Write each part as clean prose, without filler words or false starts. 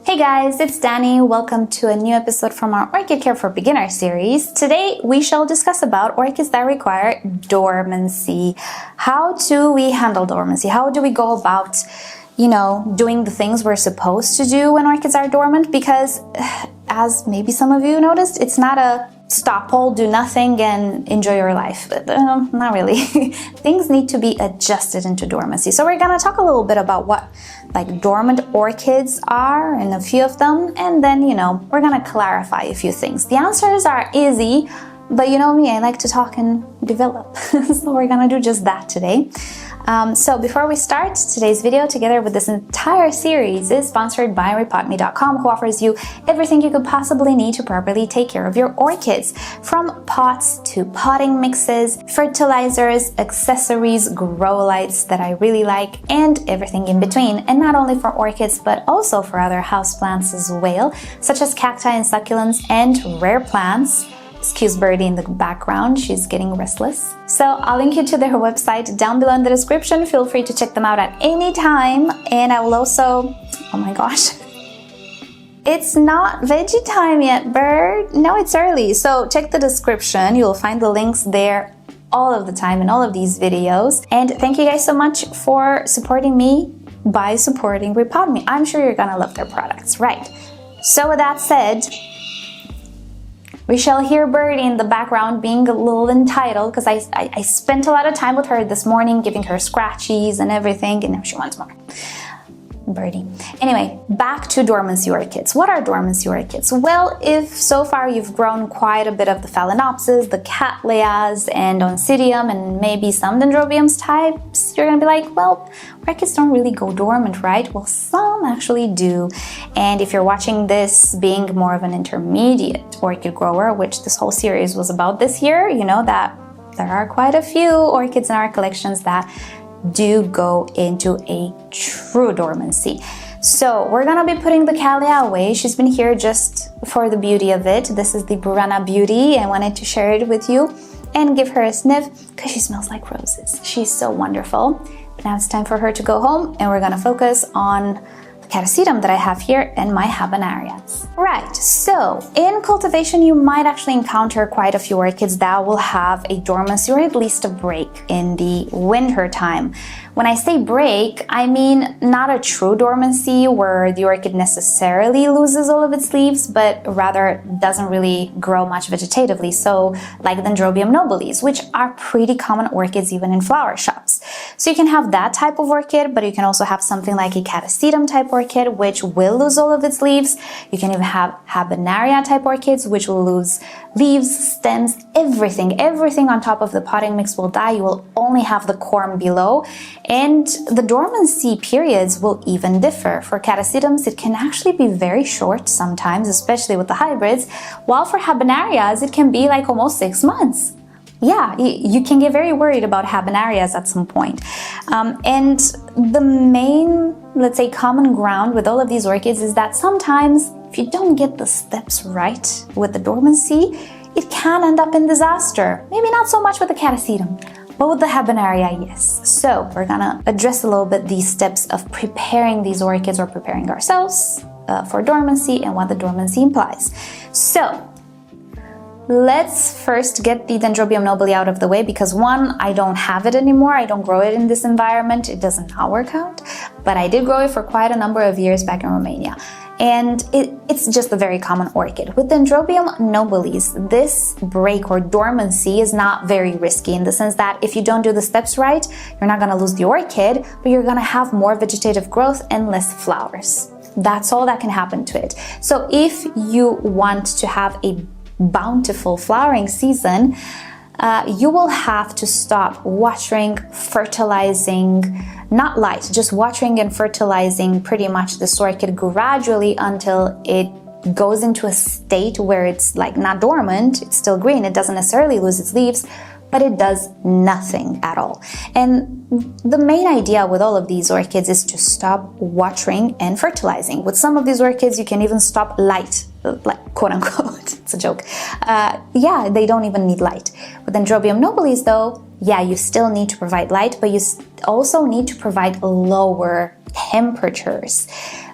Hey guys, it's Danny. Welcome to a new episode from our Orchid Care for Beginners series. Today we shall discuss about orchids that require dormancy. How do we handle dormancy? How do we go about, doing the things we're supposed to do when orchids are dormant? Because as maybe some of you noticed, it's not a stop all, do nothing and enjoy your life. Not really. Things need to be adjusted into dormancy. So we're gonna talk a little bit about what dormant orchids are and a few of them, and then we're gonna clarify a few things. The answers are easy, but you know me, I like to talk and develop. So we're gonna do just that today. So before we start, today's video, together with this entire series, is sponsored by rePotme.com, who offers you everything you could possibly need to properly take care of your orchids. From pots to potting mixes, fertilizers, accessories, grow lights that I really like, and everything in between. And not only for orchids, but also for other houseplants as well, such as cacti and succulents and rare plants. Excuse Birdie in the background, she's getting restless. So I'll link you to their website down below in the description. Feel free to check them out at any time. And I will also, oh my gosh, it's not veggie time yet, Bird. No, it's early. So check the description. You'll find the links there all of the time in all of these videos. And thank you guys so much for supporting me by supporting rePotme. I'm sure you're gonna love their products, right? So with that said, we shall hear Birdie in the background being a little entitled because I spent a lot of time with her this morning, giving her scratchies and everything, and now she wants more. Birdie. Anyway, back to dormancy orchids. What are dormancy orchids? Well, if so far you've grown quite a bit of the Phalaenopsis, the Cattleyas, and Oncidium, and maybe some Dendrobiums types, you're gonna be like, well, orchids don't really go dormant, right? Well, some actually do. And if you're watching this being more of an intermediate orchid grower, which this whole series was about this year, you know that there are quite a few orchids in our collections that do go into a true dormancy. So we're gonna be putting the Cattleya away. She's been here just for the beauty of it. This is the Burana Beauty. I wanted to share it with you and give her a sniff because she smells like roses. She's so wonderful. But now it's time for her to go home, and we're gonna focus on Catasetum that I have here and my Habenarias. Right, so in cultivation you might actually encounter quite a few orchids that will have a dormancy or at least a break in the winter time. When I say break, I mean not a true dormancy where the orchid necessarily loses all of its leaves, but rather doesn't really grow much vegetatively, so like Dendrobium nobilis, which are pretty common orchids even in flower shops. So you can have that type of orchid, but you can also have something like a Catasetum type orchid, which will lose all of its leaves. You can even have Habenaria type orchids, which will lose leaves, stems, everything on top of the potting mix will die. You will only have the corm below, and the dormancy periods will even differ. For Catasetums, it can actually be very short sometimes, especially with the hybrids, while for Habenarias, it can be like almost 6 months. Yeah, you can get very worried about Habenarias at some point. And the main, let's say, common ground with all of these orchids is that sometimes if you don't get the steps right with the dormancy, it can end up in disaster. Maybe not so much with the Catasetum, but with the Habenaria, yes. So we're gonna address a little bit these steps of preparing these orchids or preparing ourselves for dormancy and what the dormancy implies. So let's first get the Dendrobium nobile out of the way because one, I don't have it anymore. I don't grow it in this environment. It does not work out, but I did grow it for quite a number of years back in Romania. And it's just a very common orchid. With Dendrobium nobilis, this break or dormancy is not very risky in the sense that if you don't do the steps right, you're not gonna lose the orchid, but you're gonna have more vegetative growth and less flowers. That's all that can happen to it. So if you want to have a bountiful flowering season, you will have to stop watering, fertilizing, not light, just watering and fertilizing pretty much this orchid gradually until it goes into a state where it's like not dormant, it's still green, it doesn't necessarily lose its leaves, but it does nothing at all. And the main idea with all of these orchids is to stop watering and fertilizing. With some of these orchids, you can even stop light, like quote unquote, it's a joke. Yeah, they don't even need light. With Dendrobium nobilis though, yeah, you still need to provide light, but you also need to provide lower temperatures.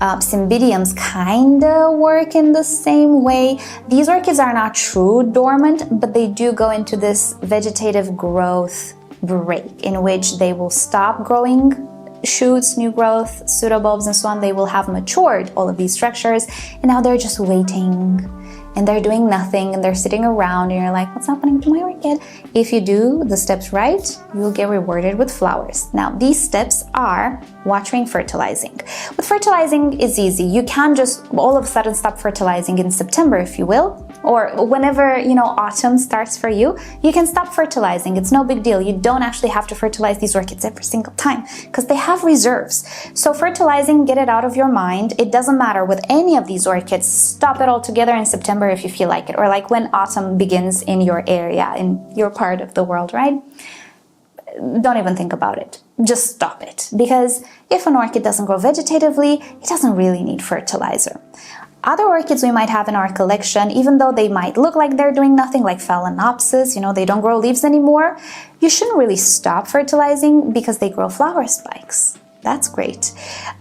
Cymbidiums kind of work in the same way. These orchids are not true dormant, but they do go into this vegetative growth break in which they will stop growing shoots, new growth, pseudobulbs, and so on. They will have matured all of these structures, and now they're just waiting. And they're doing nothing, and they're sitting around, and you're like, what's happening to my orchid? If you do the steps right, you'll get rewarded with flowers. Now, these steps are watering, fertilizing. With fertilizing, it's easy. You can just all of a sudden stop fertilizing in September, if you will, or whenever, autumn starts for you, you can stop fertilizing. It's no big deal. You don't actually have to fertilize these orchids every single time because they have reserves. So fertilizing, get it out of your mind. It doesn't matter with any of these orchids. Stop it all together in September if you feel like it, or like when autumn begins in your area, in your part of the world, right? Don't even think about it. Just stop it. Because if an orchid doesn't grow vegetatively, it doesn't really need fertilizer. Other orchids we might have in our collection, even though they might look like they're doing nothing, like Phalaenopsis, they don't grow leaves anymore, you shouldn't really stop fertilizing because they grow flower spikes. That's great.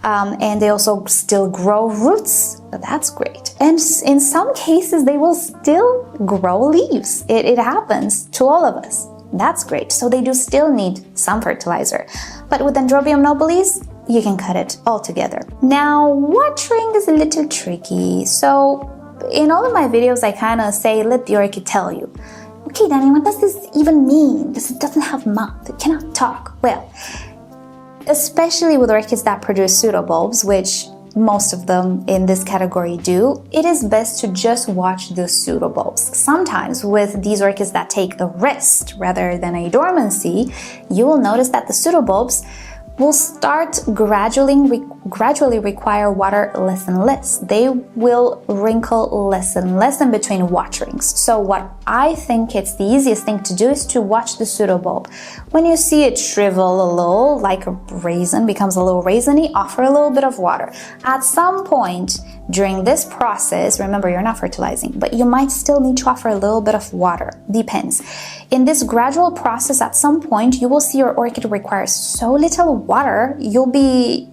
And they also still grow roots. That's great. And in some cases, they will still grow leaves. It happens to all of us. That's great. So they do still need some fertilizer. But with Dendrobium nobilis, you can cut it all together. Now, watering is a little tricky. So in all of my videos, I kind of say, let the orchid tell you. Okay, Danny, what does this even mean? It doesn't have mouth. It cannot talk. Well, especially with orchids that produce pseudobulbs, which most of them in this category do, it is best to just watch the pseudobulbs. Sometimes with these orchids that take a rest rather than a dormancy, you will notice that the pseudobulbs will start gradually require water less and less. They will wrinkle less and less in between waterings. So what I think it's the easiest thing to do is to watch the pseudobulb. When you see it shrivel a little, like a raisin, becomes a little raisiny, offer a little bit of water. At some point during this process, remember you're not fertilizing, but you might still need to offer a little bit of water. Depends. In this gradual process, at some point, you will see your orchid requires so little water, you'll be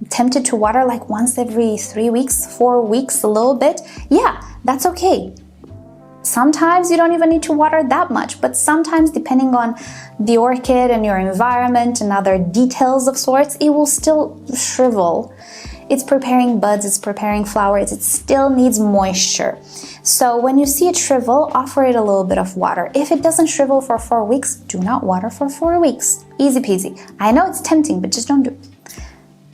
tempted to water like once every 3 weeks, 4 weeks, a little bit. Yeah, that's okay. Sometimes you don't even need to water that much, but sometimes depending on the orchid and your environment and other details of sorts, it will still shrivel. It's preparing buds, it's preparing flowers, it still needs moisture. So when you see it shrivel, offer it a little bit of water. If it doesn't shrivel for 4 weeks, do not water for 4 weeks. Easy peasy. I know it's tempting, but just don't do it.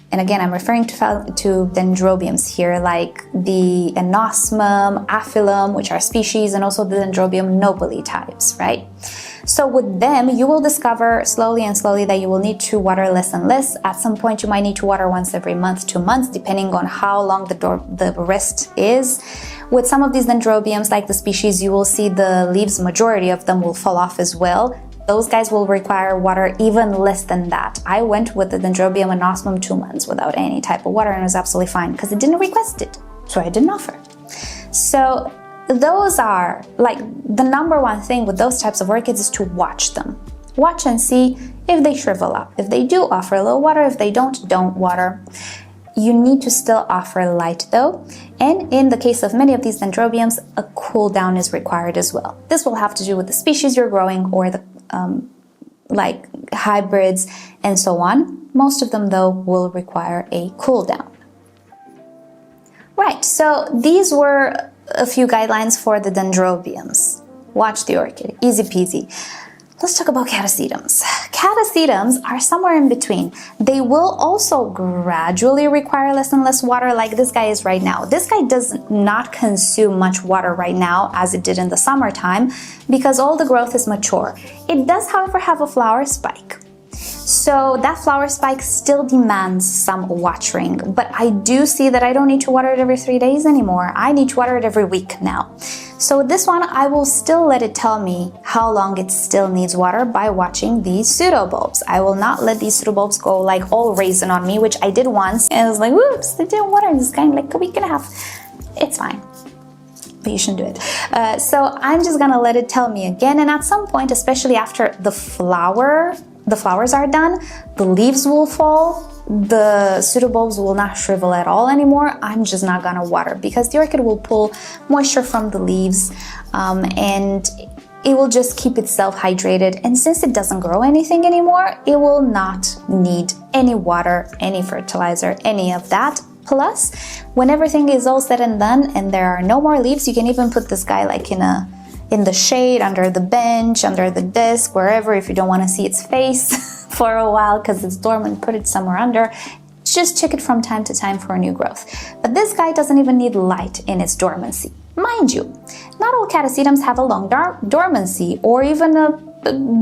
And again, I'm referring to Dendrobiums here, like the Anosmum, Aphyllum, which are species, and also the Dendrobium nobili types, right? So with them, you will discover slowly and slowly that you will need to water less and less. At some point, you might need to water once every month, 2 months, depending on how long the rest is. With some of these Dendrobiums, like the species, you will see the leaves, majority of them will fall off as well. Those guys will require water even less than that. I went with the Dendrobium anosmum 2 months without any type of water, and it was absolutely fine because it didn't request it, so I didn't offer. So those are like the number one thing with those types of orchids is to watch them. Watch and see if they shrivel up. If they do, offer a little water. If they don't water. You need to still offer light though, and in the case of many of these Dendrobiums, a cool down is required as well. This will have to do with the species you're growing or the like hybrids and so on. Most of them though will require a cool down. Right, so these were a few guidelines for the Dendrobiums. Watch the orchid, easy peasy. Let's talk about Catasetums. Catasetums are somewhere in between. They will also gradually require less and less water like this guy is right now. This guy does not consume much water right now as it did in the summertime because all the growth is mature. It does, however, have a flower spike. So that flower spike still demands some watering, but I do see that I don't need to water it every 3 days anymore. I need to water it every week now. So with this one, I will still let it tell me how long it still needs water by watching these pseudobulbs. I will not let these pseudobulbs go like all raisin on me, which I did once, and I was like, whoops, I didn't water this guy in like a week and a half. It's fine, but you shouldn't do it. So I'm just gonna let it tell me again, and at some point, especially after the flowers are done, the leaves will fall, the pseudobulbs will not shrivel at all anymore, I'm just not gonna water, because the orchid will pull moisture from the leaves and it will just keep itself hydrated. And since it doesn't grow anything anymore, it will not need any water, any fertilizer, any of that. Plus, when everything is all said and done and there are no more leaves, you can even put this guy like in the shade, under the bench, under the desk, wherever, if you don't want to see its face for a while because it's dormant, put it somewhere under. Just check it from time to time for new growth. But this guy doesn't even need light in its dormancy. Mind you, not all Catasetums have a long dormancy or even a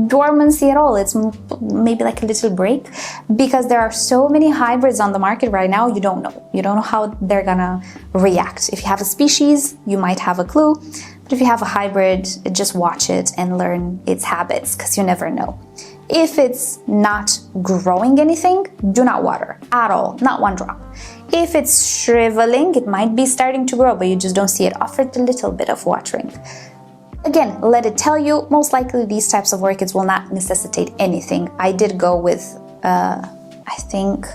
dormancy at all. It's maybe like a little break, because there are so many hybrids on the market right now. You don't know how they're gonna react. If you have a species, you might have a clue, but if you have a hybrid, just watch it and learn its habits, because you never know. If it's not growing anything, do not water at all, not one drop. If it's shriveling, it might be starting to grow, but you just don't see it. Offer it a little bit of watering. Again, let it tell you, most likely these types of orchids will not necessitate anything. I did go with, I think,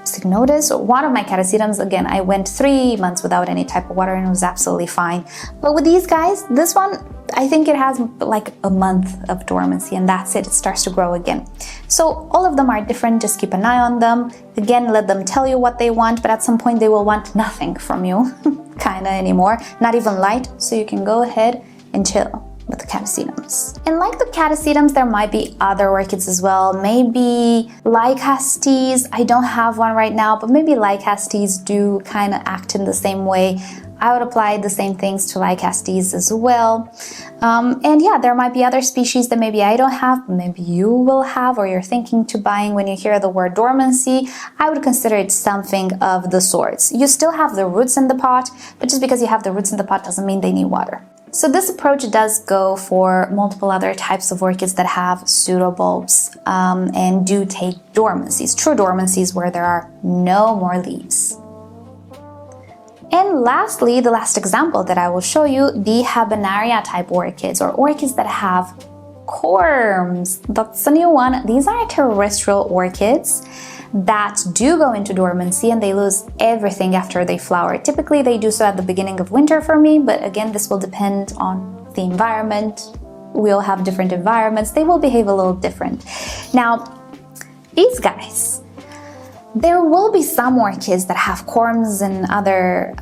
Cycnodes, or one of my Catasetums. Again, I went 3 months without any type of water and it was absolutely fine. But with these guys, this one, I think it has like a month of dormancy and that's it. It starts to grow again. So all of them are different. Just keep an eye on them. Again, let them tell you what they want, but at some point they will want nothing from you, kinda anymore, not even light. So you can go ahead and chill with the Catasetums. And like the Catasetums, there might be other orchids as well. Maybe Lycastes, I don't have one right now, but maybe Lycastes do kind of act in the same way. I would apply the same things to Lycastes as well. And yeah, there might be other species that maybe I don't have, but maybe you will have, or you're thinking to buying. When you hear the word dormancy, I would consider it something of the sorts. You still have the roots in the pot, but just because you have the roots in the pot doesn't mean they need water. So this approach does go for multiple other types of orchids that have pseudobulbs and do take dormancies, true dormancies where there are no more leaves. And lastly, the last example that I will show you, the Habenaria type orchids, or orchids that have corms. That's a new one. These are terrestrial orchids that do go into dormancy and they lose everything after they flower. Typically they do so at the beginning of winter for me, but again, this will depend on the environment. We'll have different environments. They will behave a little different. Now, these guys, there will be some orchids that have corms and other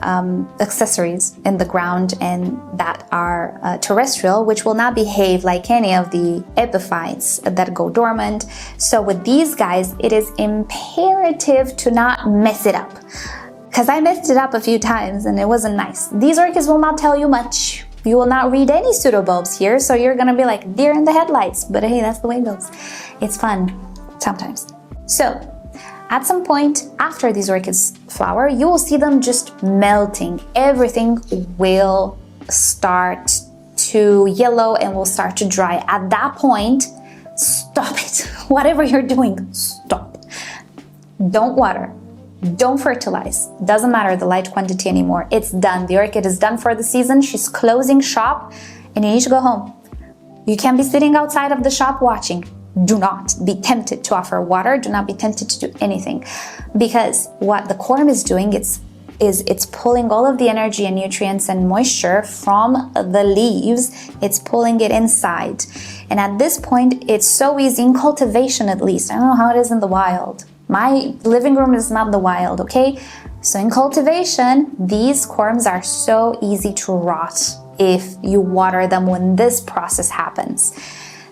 accessories in the ground and that are terrestrial, which will not behave like any of the epiphytes that go dormant. So with these guys, it is imperative to not mess it up, because I messed it up a few times and it wasn't nice. These orchids will not tell you much. You will not read any pseudobulbs here, so you're gonna be like deer in the headlights, but hey, that's the way it goes. It's fun sometimes. So at some point after these orchids flower, you will see them just melting. Everything will start to yellow and will start to dry. At that point, stop it. Whatever you're doing, stop. Don't water. Don't fertilize. Doesn't matter the light quantity anymore. It's done. The orchid is done for the season. She's closing shop and you need to go home. You can't be sitting outside of the shop watching. Do not be tempted to offer water. Do not be tempted to do anything, because what the corm is doing is it's pulling all of the energy and nutrients and moisture from the leaves. It's pulling it inside. And at this point, it's so easy in cultivation, at least. I don't know how it is in the wild. My living room is not the wild, okay? So in cultivation, these corms are so easy to rot if you water them when this process happens.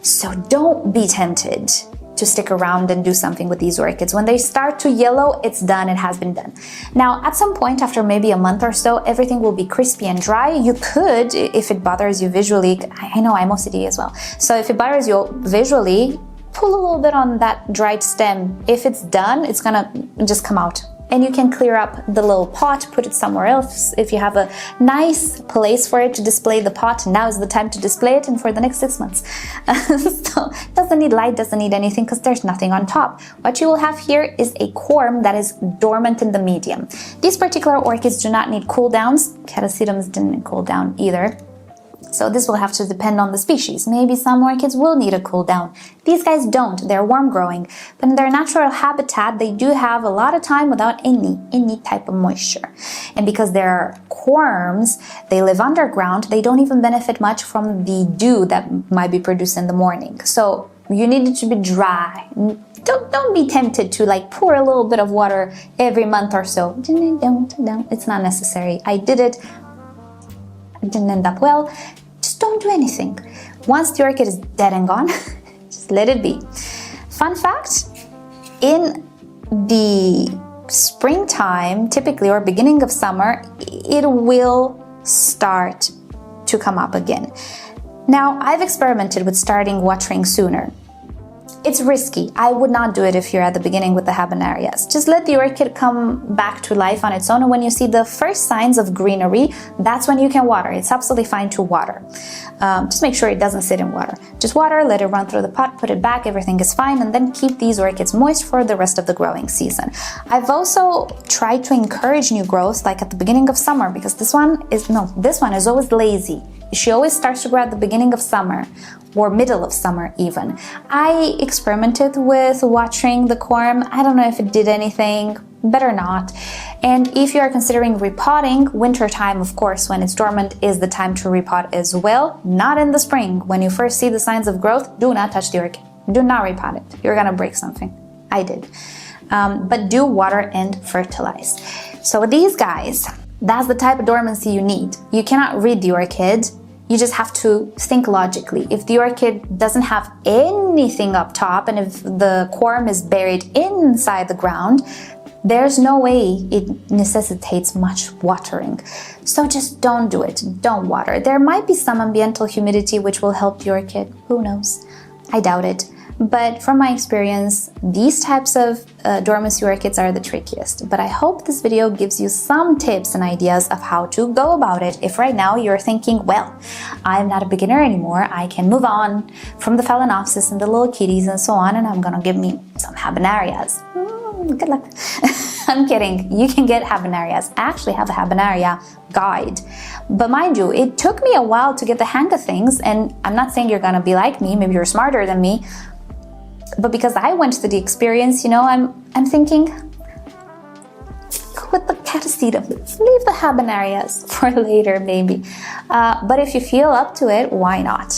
So don't be tempted to stick around and do something with these orchids. When they start to yellow, it's done, it has been done. Now, at some point, after maybe a month or so, everything will be crispy and dry. You could, if it bothers you visually, I know I'm OCD as well. So if it bothers you visually, pull a little bit on that dried stem. If it's done, it's gonna just come out. And you can clear up the little pot, put it somewhere else. If you have a nice place for it to display the pot, now is the time to display it, and for the next 6 months. So doesn't need light, doesn't need anything, because there's nothing on top. What you will have here is a corm that is dormant in the medium. These particular orchids do not need cool downs. Catasetums didn't cool down either. So this will have to depend on the species. Maybe some orchids will need a cool down. These guys don't, they're warm growing. But in their natural habitat, they do have a lot of time without any type of moisture. And because they're corms, they live underground, they don't even benefit much from the dew that might be produced in the morning. So you need it to be dry. Don't be tempted to like pour a little bit of water every month or so. Don't. It's not necessary. I did it. It didn't end up well. Just don't do anything. Once the orchid is dead and gone, just let it be. Fun fact, in the springtime, typically, or beginning of summer, it will start to come up again. Now, I've experimented with starting watering sooner. It's risky. I would not do it if you're at the beginning with the Habenarias. Just let the orchid come back to life on its own, and when you see the first signs of greenery, that's when you can water. It's absolutely fine to water. Just make sure it doesn't sit in water. Just water, let it run through the pot, put it back, everything is fine, and then keep these orchids moist for the rest of the growing season. I've also tried to encourage new growth, like at the beginning of summer, because this one is always lazy. She always starts to grow at the beginning of summer or middle of summer even. I experimented with watering the corm. I don't know if it did anything, better not. And if you are considering repotting, winter time, of course, when it's dormant is the time to repot as well. Not in the spring. When you first see the signs of growth, do not touch the orchid. Do not repot it. You're gonna break something. I did. But do water and fertilize. So with these guys, that's the type of dormancy you need. You cannot read the orchid. You just have to think logically. If the orchid doesn't have anything up top and if the corm is buried inside the ground, there's no way it necessitates much watering. So just don't do it. Don't water. There might be some ambiental humidity which will help the orchid. Who knows? I doubt it. But from my experience, these types of dormancy orchids are the trickiest. But I hope this video gives you some tips and ideas of how to go about it. If right now you're thinking, well, I'm not a beginner anymore, I can move on from the Phalaenopsis and the little kitties and so on, and I'm gonna give me some Habenarias. Good luck. I'm kidding. You can get Habenarias. I actually have a Habenaria guide. But mind you, it took me a while to get the hang of things, and I'm not saying you're gonna be like me, maybe you're smarter than me, but because I went through the experience, you know, I'm thinking, with the Catasetum, leave the Habenarias for later maybe. But if you feel up to it, why not?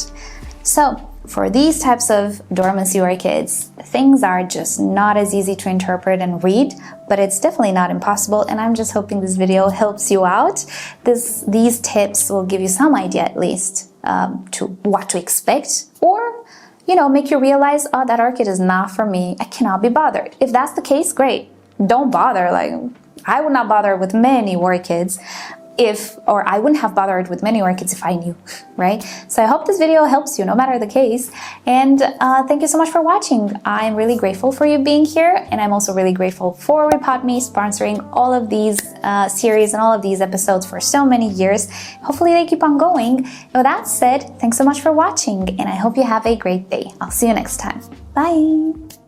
So for these types of dormancy orchids, things are just not as easy to interpret and read, but it's definitely not impossible, and I'm just hoping this video helps you out. These tips will give you some idea at least to what to expect, or you know, make you realize, oh, that orchid is not for me. I cannot be bothered. If that's the case, great. Don't bother. Like, I would not bother with many orchids or I wouldn't have bothered with many orchids if I knew, right? So I hope this video helps you, no matter the case. And thank you so much for watching. I'm really grateful for you being here, and I'm also really grateful for rePotme sponsoring all of these series and all of these episodes for so many years. Hopefully they keep on going. With that said, thanks so much for watching, and I hope you have a great day. I'll see you next time. Bye!